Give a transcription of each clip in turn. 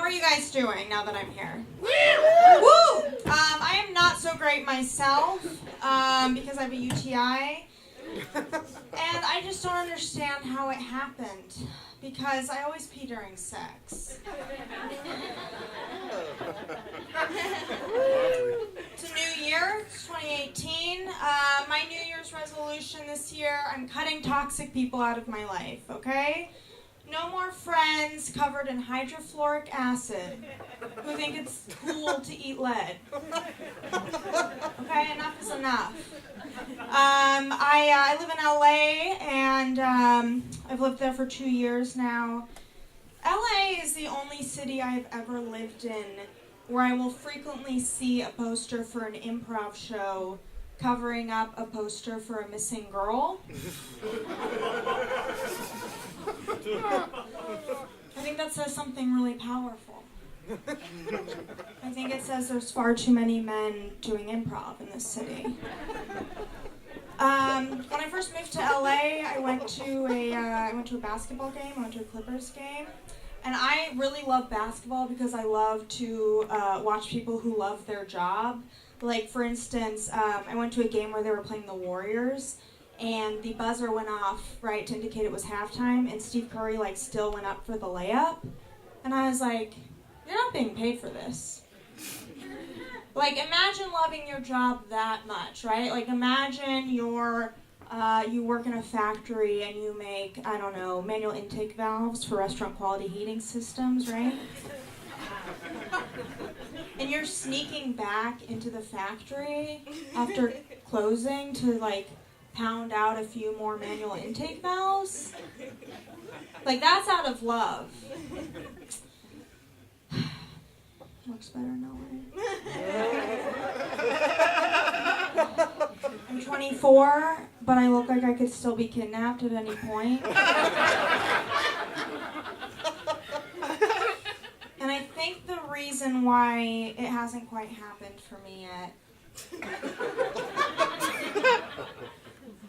are you guys doing now that I'm here? Woo! I am not so great myself because I have a UTI. And I just don't understand how it happened because I always pee during sex. It's a new year, it's 2018. My New Year's resolution this year, I'm cutting toxic people out of my life, okay? No more friends covered in hydrofluoric acid who think it's cool to eat lead. Okay, enough is enough. I live in LA and I've lived there for 2 years now. LA is the only city I've ever lived in where I will frequently see a poster for an improv show covering up a poster for a missing girl. I think that says something really powerful. I think it says there's far too many men doing improv in this city. When I first moved to LA, I went to a basketball game. I went to a Clippers game. And I really love basketball because I love to watch people who love their job. Like, for instance, I went to a game where they were playing the Warriors, and the buzzer went off, right, to indicate it was halftime, and Steve Curry, like, still went up for the layup. And I was like, you're not being paid for this. Like, imagine loving your job that much, right? Like, imagine you work in a factory and you make, I don't know, manual intake valves for restaurant quality heating systems, right? And you're sneaking back into the factory after closing to, like, pound out a few more manual intake valves. Like, that's out of love. Looks better no way. I'm 24, but I look like I could still be kidnapped at any point. And I think the reason why it hasn't quite happened for me yet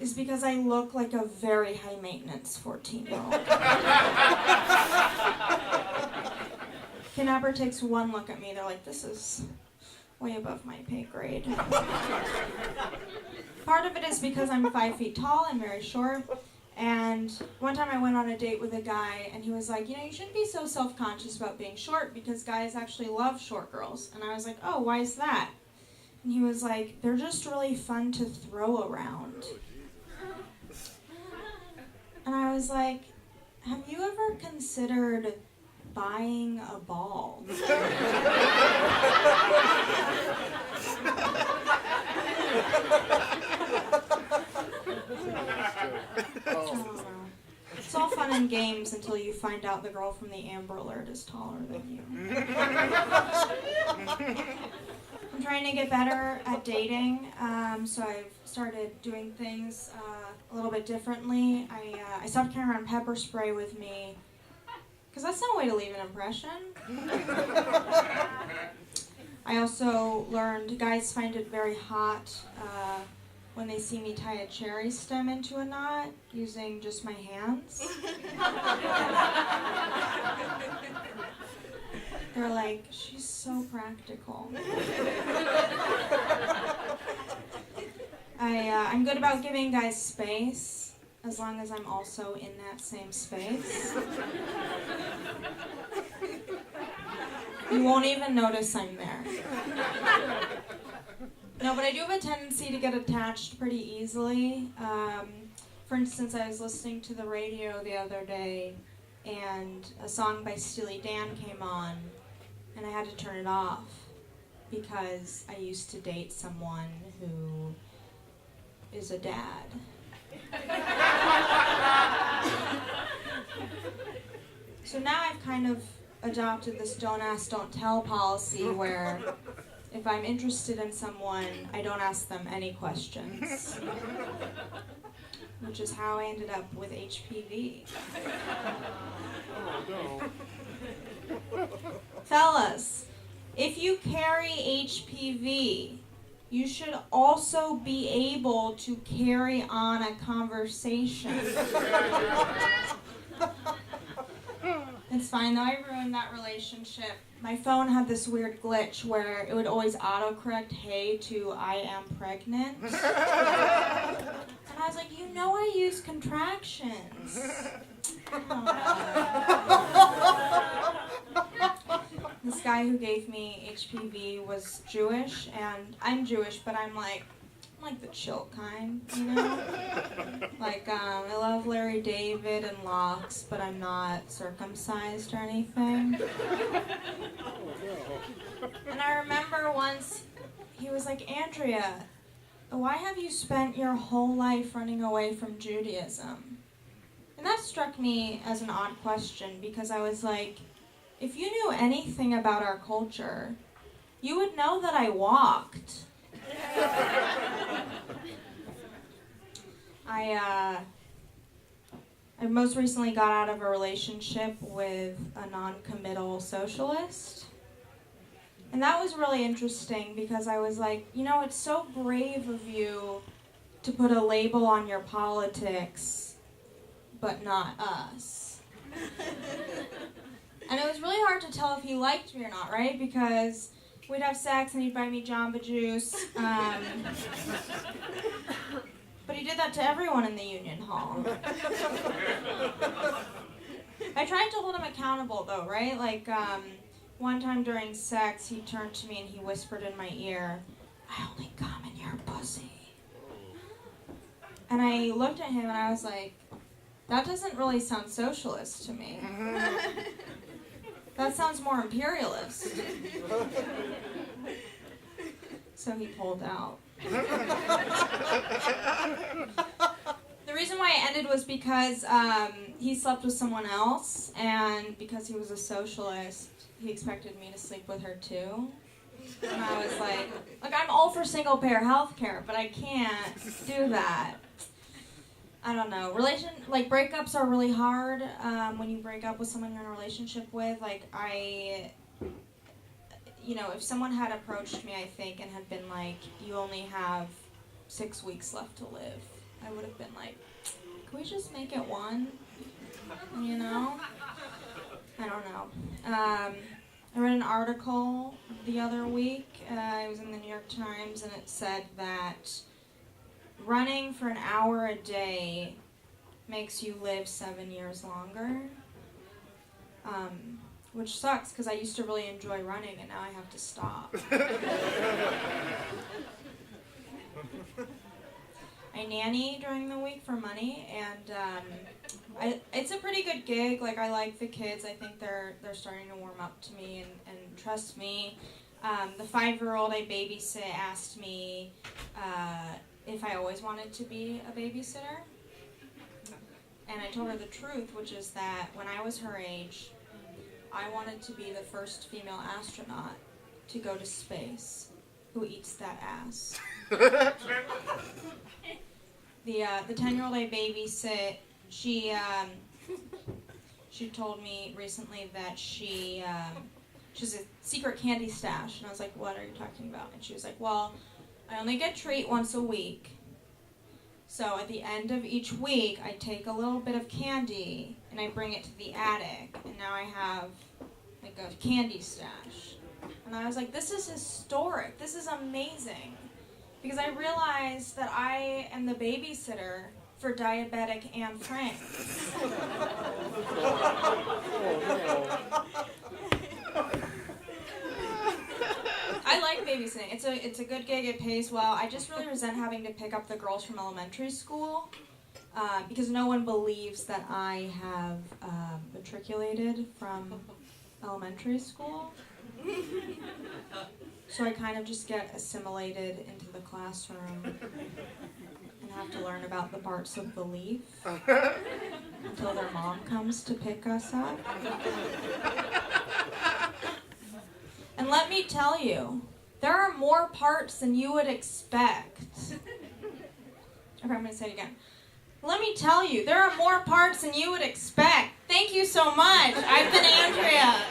is because I look like a very high-maintenance 14-year-old. Kidnapper takes one look at me, they're like, this is way above my pay grade. Part of it is because I'm 5 feet tall and very short, and one time I went on a date with a guy, and he was like, you know, you shouldn't be so self-conscious about being short because guys actually love short girls. And I was like, oh, why is that? And he was like, they're just really fun to throw around. And I was like, have you ever considered buying a ball? It's all fun and games until you find out the girl from the Amber Alert is taller than you. I'm trying to get better at dating, so I've started doing things a little bit differently. I stopped carrying around pepper spray with me because that's no way to leave an impression. I also learned guys find it very hot when they see me tie a cherry stem into a knot using just my hands. They're like, she's so practical. I'm good about giving guys space, as long as I'm also in that same space. You won't even notice I'm there. No, but I do have a tendency to get attached pretty easily. For instance, I was listening to the radio the other day, and a song by Steely Dan came on, and I had to turn it off because I used to date someone who is a dad. So now I've kind of adopted this don't ask, don't tell policy where if I'm interested in someone, I don't ask them any questions. Which is how I ended up with HPV. Fellas, if you carry HPV, you should also be able to carry on a conversation. It It's fine, though. I ruined that relationship. My phone had this weird glitch where it would always autocorrect hey to I am pregnant. And I was like, I use contractions. This guy who gave me HPV was Jewish, and I'm Jewish, but I'm like the chill kind, Like, I love Larry David and locks, but I'm not circumcised or anything. And I remember once he was like, Andrea, why have you spent your whole life running away from Judaism? And that struck me as an odd question, because I was like, if you knew anything about our culture, you would know that I walked. I most recently got out of a relationship with a noncommittal socialist. And that was really interesting because I was like, it's so brave of you to put a label on your politics, but not us. And it was really hard to tell if he liked me or not, right? Because we'd have sex and he'd buy me Jamba Juice. But he did that to everyone in the union hall. I tried to hold him accountable, though, right? Like, one time during sex, he turned to me and he whispered in my ear, I only come in your pussy. And I looked at him and I was like, that doesn't really sound socialist to me. That sounds more imperialist. So he pulled out. The reason why I ended was because he slept with someone else, and because he was a socialist, he expected me to sleep with her too. And I was like, I'm all for single-payer health care, but I can't do that. I don't know. Breakups are really hard when you break up with someone you're in a relationship with. If someone had approached me, I think, and had been like, you only have 6 weeks left to live, I would have been like, can we just make it one? I don't know. I read an article the other week. It was in the New York Times, and it said that running for an hour a day makes you live 7 years longer. Which sucks, because I used to really enjoy running, and now I have to stop. I nanny during the week for money, and it's a pretty good gig. I like the kids. I think they're starting to warm up to me and trust me. The 5-year-old I babysit asked me if I always wanted to be a babysitter. And I told her the truth, which is that when I was her age, I wanted to be the first female astronaut to go to space who eats that ass. The 10-year-old I babysit, she told me recently that she has a secret candy stash, and I was like, what are you talking about? And she was like, well, I only get treat once a week. So at the end of each week, I take a little bit of candy and I bring it to the attic, and now I have a candy stash. And I was like, this is historic. This is amazing. Because I realized that I am the babysitter for Diabetic Anne Frank. I like babysitting. It's a good gig. It pays well. I just really resent having to pick up the girls from elementary school because no one believes that I have matriculated from elementary school. So I kind of just get assimilated into the classroom and have to learn about the parts of belief until their mom comes to pick us up. And let me tell you, there are more parts than you would expect. Okay, I'm going to say it again. Let me tell you, there are more parts than you would expect. Thank you so much. I've been Andrea.